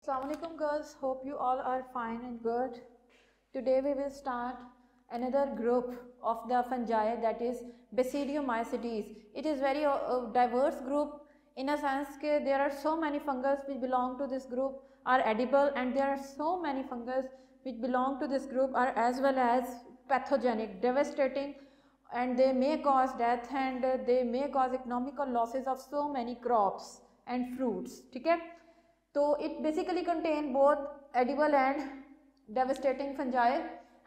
Assalamualaikum girls, hope you all are fine and good. Today we will start another group of the fungi, that is Basidiomycetes. It is very diverse group in a sense that there are so many fungus which belong to this group are edible, and there are so many fungus which belong to this group are as well as pathogenic, devastating, and they may cause death and they may cause economical losses of so many crops and fruits. ठीक है, तो it basically contain both edible and devastating fungi.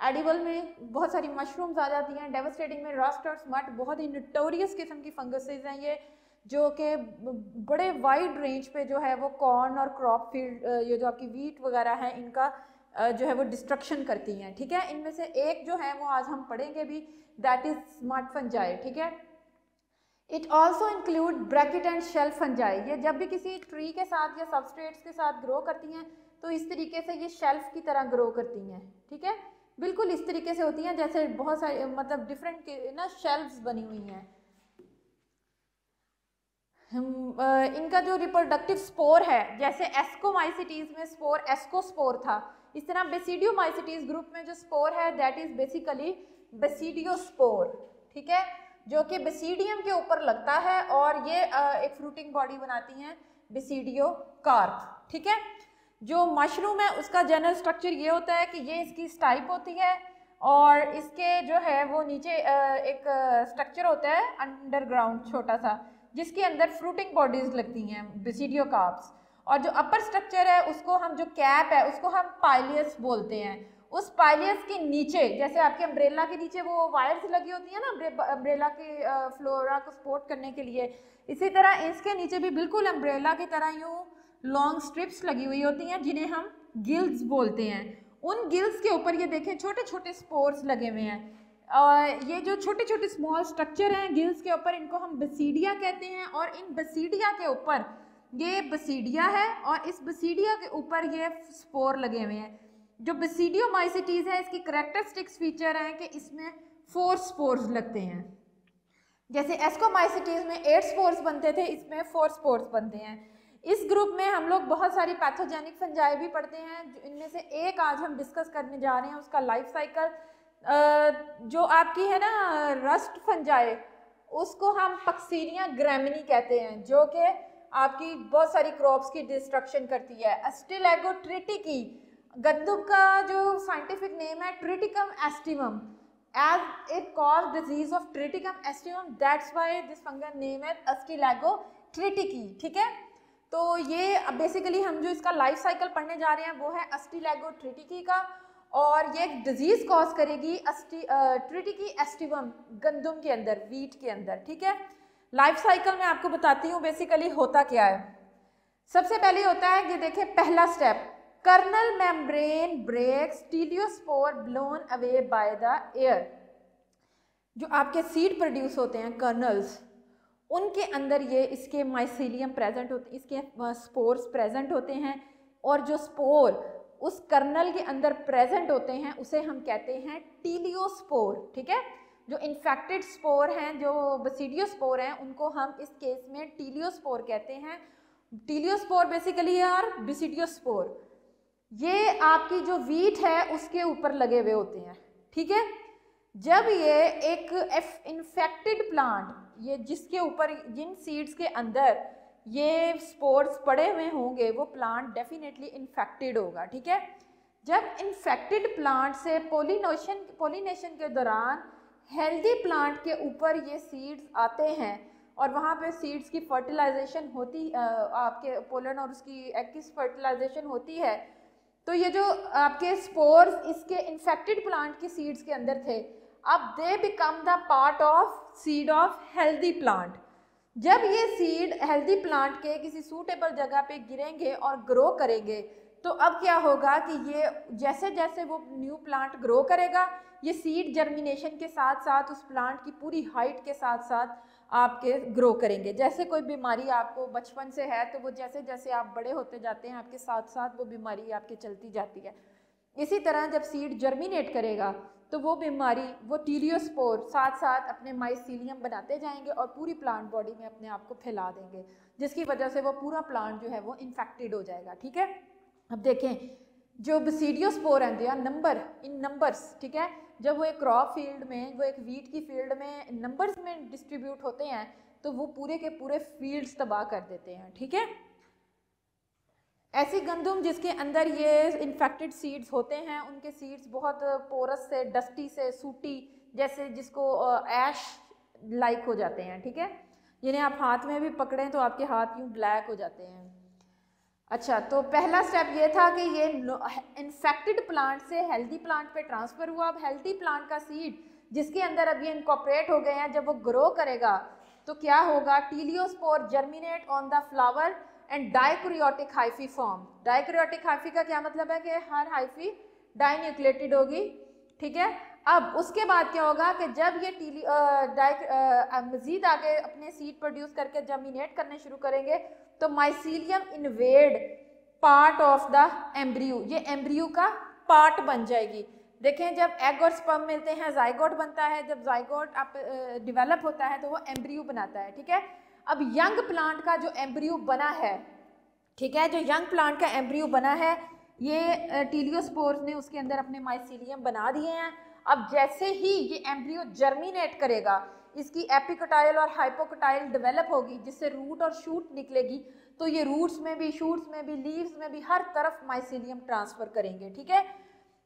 Edible में बहुत सारी mushrooms आ जाती हैं, devastating में rust और स्मट, बहुत ही नोटोरियस किस्म की फंगसेस हैं ये, जो कि बड़े वाइड रेंज पे जो है वो कॉर्न और क्रॉप फील्ड, ये जो आपकी वीट वगैरह है, इनका जो है वो डिस्ट्रक्शन करती हैं. ठीक है, इनमें से एक जो है वो आज हम पढ़ेंगे भी, दैट इज स्मट फंजाई. ठीक है, it also include bracket and shelf fungi. ये जब भी किसी ट्री के साथ या सबस्ट्रेट्स के साथ ग्रो करती हैं तो इस तरीके से ये शेल्फ की तरह ग्रो करती हैं. ठीक है, बिल्कुल इस तरीके से होती हैं जैसे बहुत सारी मतलब डिफरेंट ना शेल्फ्स बनी हुई हैं. इनका जो रिप्रोडक्टिव स्पोर है, जैसे एस्कोमाइसिटीज में स्पोर एस्कोस्पोर था, इस तरह बेसिडियोमाइसिटीज ग्रुप में जो स्पोर है दैट इज बेसिकली बेसिडियोस्पोर. ठीक है, जो कि बेसिडियम के ऊपर लगता है और ये एक फ्रूटिंग बॉडी बनाती हैं, बेसिडियोकार्प. ठीक है, जो मशरूम है उसका जनरल स्ट्रक्चर ये होता है कि ये इसकी स्टाइप होती है और इसके जो है वो नीचे एक स्ट्रक्चर होता है अंडरग्राउंड छोटा सा, जिसके अंदर फ्रूटिंग बॉडीज लगती हैं बेसिडियोकार्प्स. और जो अपर स्ट्रक्चर है उसको हम, जो कैप है उसको हम पाइलियस बोलते हैं. उस पाइलियस के नीचे, जैसे आपके अम्ब्रेला के नीचे वो वायर्स लगी होती है ना अम्ब्रेला के फ्लोरा को सपोर्ट करने के लिए, इसी तरह इसके नीचे भी बिल्कुल अम्ब्रेला की तरह यूँ लॉन्ग स्ट्रिप्स लगी हुई होती हैं जिन्हें हम गिल्स बोलते हैं. उन गिल्स के ऊपर ये देखें छोटे छोटे स्पोर्स लगे हुए हैं. ये जो छोटे छोटे स्मॉल स्ट्रक्चर हैं गिल्स के ऊपर, इनको हम बसीडिया कहते हैं. और इन बसीडिया के ऊपर ये बसीडिया है और इस बसीडिया के ऊपर ये स्पोर लगे हुए हैं. जो बेसिडियोमाइसिटीज है इसकी करेक्टरिस्टिक्स फीचर हैं कि इसमें 4 स्पोर्स लगते हैं. जैसे एस्कोमाइसिटीज में 8 स्पोर्स बनते थे, इसमें 4 स्पोर्स बनते हैं. इस ग्रुप में हम लोग बहुत सारी पैथोजेनिक फंजाई भी पढ़ते हैं, इनमें से एक आज हम डिस्कस करने जा रहे हैं उसका लाइफ साइकिल. जो आपकी है ना रस्ट फंजाई, उसको हम पक्सीनिया ग्रैमिनी कहते हैं, जो कि आपकी बहुत सारी क्रॉप्स की डिस्ट्रक्शन करती है. अस्टिलैगो ट्रिटिकी, गंदम का जो साइंटिफिक नेम है Triticum aestivum, as it caused disease of Triticum aestivum, that's why this fungus name है Astilago triticum. ठीक है, तो ये बेसिकली हम जो इसका लाइफ साइकिल पढ़ने जा रहे हैं वो है अस्टिलैगो ट्रिटिकी का, और ये एक डिजीज कॉज करेगी ट्रिटिकी एस्टिवम गंदम के अंदर, वीट के अंदर. ठीक है, लाइफ साइकिल में आपको बताती हूँ बेसिकली होता क्या है. सबसे पहले होता है ये देखें, पहला step, kernel membrane breaks, teliospore blown away by the air. जो आपके सीड प्रोड्यूस होते हैं कर्नल्स, उनके अंदर ये इसके माइसीलियम प्रेजेंट होते, इसके स्पोर्स प्रेजेंट होते हैं, और जो स्पोर उस कर्नल के अंदर प्रेजेंट होते हैं उसे हम कहते हैं टीलियोस्पोर. ठीक है, जो इन्फेक्टेड स्पोर हैं, जो बेसिडियोस्पोर हैं, उनको हम इस केस में टीलियोस्पोर कहते हैं. Teliospore basically are basidiospore. ये आपकी जो वीट है उसके ऊपर लगे हुए होते हैं. ठीक है, जब ये एक इन्फेक्टेड प्लांट, ये जिसके ऊपर जिन सीड्स के अंदर ये स्पोर्स पड़े हुए होंगे वो प्लांट डेफिनेटली इन्फेक्टेड होगा. ठीक है, जब इन्फेक्टेड प्लांट से पोलिनेशन के दौरान हेल्दी प्लांट के ऊपर ये सीड्स आते हैं और वहाँ पे सीड्स की फर्टिलाइजेशन होती, आपके पोलन और उसकी एग की फर्टिलाइजेशन होती है, तो ये जो आपके स्पोर्स इसके इन्फेक्टेड प्लांट की सीड्स के अंदर थे, अब they become the part of seed of healthy plant. जब ये सीड हेल्दी प्लांट के किसी सूटेबल जगह पे गिरेंगे और ग्रो करेंगे, तो अब क्या होगा कि ये जैसे जैसे वो न्यू प्लांट ग्रो करेगा, ये सीड जर्मिनेशन के साथ साथ उस प्लांट की पूरी हाइट के साथ साथ आपके ग्रो करेंगे. जैसे कोई बीमारी आपको बचपन से है तो वो जैसे जैसे आप बड़े होते जाते हैं आपके साथ साथ वो बीमारी आपके चलती जाती है. इसी तरह जब सीड जर्मिनेट करेगा तो वो बीमारी, वो टीलियोस्पोर साथ साथ अपने माइसीलियम बनाते जाएंगे और पूरी प्लांट बॉडी में अपने आप को फैला देंगे, जिसकी वजह से वो पूरा प्लांट जो है वो इन्फेक्टेड हो जाएगा. ठीक है, अब देखें जो बेसिडियोस्पोर हैं they are number in numbers, ठीक है। जब वो एक क्रॉप फील्ड में, वो एक वीट की फील्ड में नंबर्स में डिस्ट्रीब्यूट होते हैं तो वो पूरे के पूरे फील्ड्स तबाह कर देते हैं, ठीक है। ऐसी गंदम जिसके अंदर ये इन्फेक्टेड सीड्स होते हैं, उनके सीड्स बहुत पोरस से, डस्टी से, सूटी जैसे जिसको ऐश लाइक हो जाते हैं, ठीक है। जिन्हें आप हाथ में भी पकड़ें तो आपके हाथ यूँ ब्लैक हो जाते हैं। अच्छा, तो पहला स्टेप ये था कि ये इन्फेक्टेड प्लांट से हेल्दी प्लांट पे ट्रांसफ़र हुआ। अब हेल्दी प्लांट का सीड जिसके अंदर अब ये इनकॉर्पोरेट हो गए हैं, जब वो ग्रो करेगा तो क्या होगा, teliospore germinate on the flower and dikaryotic hyphae form. Dikaryotic hyphae का क्या मतलब है कि हर हाइफी डाइन्यूक्लिएटेड होगी, ठीक है। अब उसके बाद क्या होगा कि जब ये मज़ीद आगे अपने सीड प्रोड्यूस करके जर्मिनेट करने शुरू करेंगे तो mycelium invade part of the embryo, ये एम्ब्रियो का पार्ट बन जाएगी। देखें जब एग और स्पर्म मिलते हैं जाइगोट बनता है, जब जाइगोट आप डेवलप होता है तो वो एम्ब्रियो बनाता है, ठीक है। अब यंग प्लांट का जो एम्ब्रियो बना है, ठीक है, जो यंग प्लांट का एम्ब्रियो बना है ये टीलियोस्पोर्स ने उसके अंदर अपने माइसीलियम बना दिए हैं। अब जैसे ही ये एम्ब्रियो जर्मिनेट करेगा, इसकी एपिकोटाइल और हाइपोकोटाइल डेवलप होगी जिससे रूट और शूट निकलेगी, तो ये रूट्स में भी, शूट्स में भी, लीव्स में भी हर तरफ माइसीलियम ट्रांसफर करेंगे, ठीक है।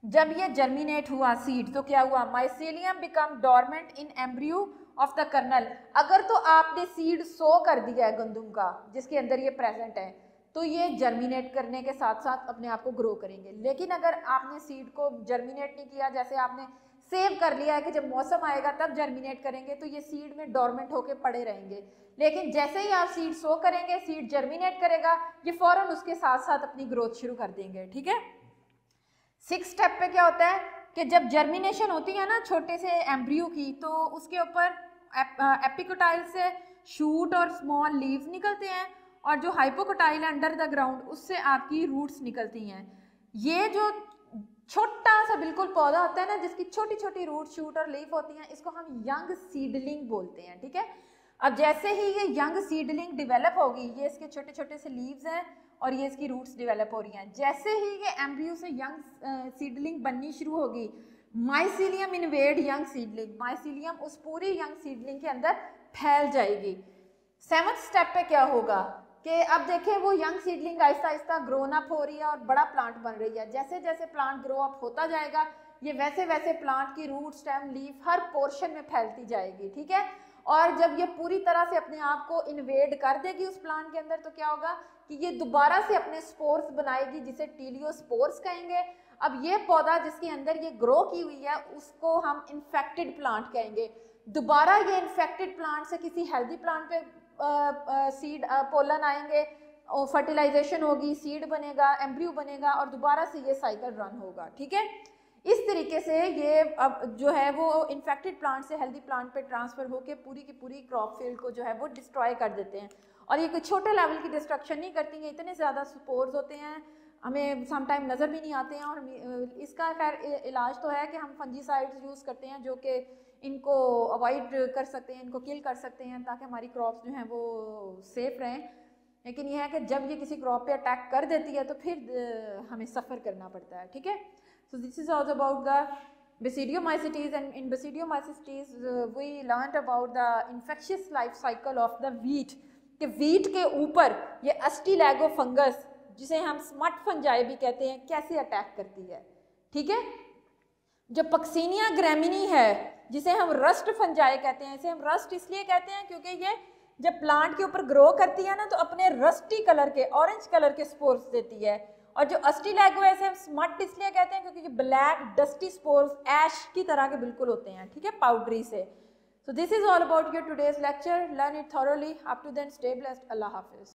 जब ये जर्मिनेट हुआ सीड तो क्या हुआ, mycelium become dormant in embryo of the kernel. अगर तो आपने सीड सो कर दिया है गंदम का जिसके अंदर ये प्रेजेंट है तो ये जर्मिनेट करने के साथ साथ अपने आप को ग्रो करेंगे। लेकिन अगर आपने सीड को जर्मिनेट नहीं किया, जैसे आपने सेव कर लिया है कि जब मौसम आएगा तब जर्मिनेट करेंगे, तो ये सीड में डोरमेंट होके पड़े रहेंगे। लेकिन जैसे ही आप सीड सो करेंगे, सीड जर्मिनेट करेगा, ये फौरन उसके साथ साथ अपनी ग्रोथ शुरू कर देंगे, ठीक है। 6 स्टेप पे क्या होता है कि जब जर्मिनेशन होती है ना छोटे से एम्ब्रियो की, तो उसके ऊपर एपिकोटाइल से शूट और स्मॉल लीव्स निकलते हैं और जो हाइपोकोटाइल है अंडर द ग्राउंड उससे आपकी रूट्स निकलती हैं। ये जो छोटा सा बिल्कुल पौधा होता है ना जिसकी छोटी छोटी रूट, शूट और लीफ होती हैं, इसको हम यंग सीडलिंग बोलते हैं, ठीक है। अब जैसे ही ये यंग सीडलिंग डेवलप होगी, ये इसके छोटे छोटे से लीव्स हैं और ये इसकी रूट्स डेवलप हो रही हैं। जैसे ही ये एम्ब्रियो से यंग सीडलिंग बननी शुरू होगी, mycelium invade young seedling, mycelium उस पूरी यंग सीडलिंग के अंदर फैल जाएगी। 7th स्टेप पे क्या होगा कि अब देखें वो young seedling Aahista Aahista grown up हो रही है और बड़ा प्लांट बन रही है। जैसे जैसे प्लांट ग्रो अप होता जाएगा, ये वैसे वैसे प्लांट की रूट, स्टेम, लीफ हर पोर्शन में फैलती जाएगी, ठीक है। और जब ये पूरी तरह से अपने आप को इन्वेड कर देगी उस प्लांट के अंदर, तो क्या होगा कि ये दोबारा से अपने स्पोर्स बनाएगी जिसे टीलियोस्पोर्स कहेंगे। अब ये पौधा जिसके अंदर ये ग्रो की हुई है उसको हम इन्फेक्टेड प्लांट कहेंगे। दोबारा ये इन्फेक्टेड प्लांट से किसी हेल्दी प्लांट पे सीड पोलन आएंगे, फर्टिलाइजेशन होगी, सीड बनेगा, एम्ब्रियो बनेगा और दोबारा से ये साइकिल रन होगा, ठीक है। इस तरीके से ये अब जो है वो इन्फेक्टेड प्लांट से हेल्दी प्लांट पे ट्रांसफ़र होकर पूरी की पूरी क्रॉप फील्ड को जो है वो डिस्ट्रॉय कर देते हैं। और ये कोई छोटे लेवल की डिस्ट्रक्शन नहीं करती हैं, इतने ज़्यादा स्पोर्स होते हैं हमें सम टाइम नज़र भी नहीं आते हैं। और इसका खैर इलाज तो है कि हम फंजीसाइड्स यूज़ करते हैं जो कि इनको अवॉइड कर सकते हैं, इनको किल कर सकते हैं ताकि हमारी क्रॉप्स जो हैं वो सेफ़ रहें। लेकिन यह है कि जब ये किसी क्रॉप पे अटैक कर देती है तो फिर हमें सफ़र करना पड़ता है, ठीक है। So this is also about the Basidiomycetes, and in Basidiomycetes we learned about the infectious life cycle of the wheat, कि वीट के ऊपर ये अस्टिलैगो फंगस जिसे हम स्मट फंजाई भी कहते हैं कैसे अटैक करती है, ठीक है। जो पक्सीनिया ग्रैमिनी है जिसे हम रस्ट फंजाई कहते हैं, इसे हम रस्ट इसलिए कहते हैं क्योंकि ये जब प्लांट के ऊपर ग्रो करती है ना तो अपने रस्टी कलर के, ऑरेंज कलर के स्पोर्स देती है। और जो अस्टिलैगो है इसे हम स्मट इसलिए कहते हैं क्योंकि ये ब्लैक डस्टी स्पोर्स ऐश की तरह के बिल्कुल होते हैं, ठीक है, पाउडरी से। So this is all about your today's lecture. Learn it thoroughly. Up to then, stay blessed. Allah Hafiz.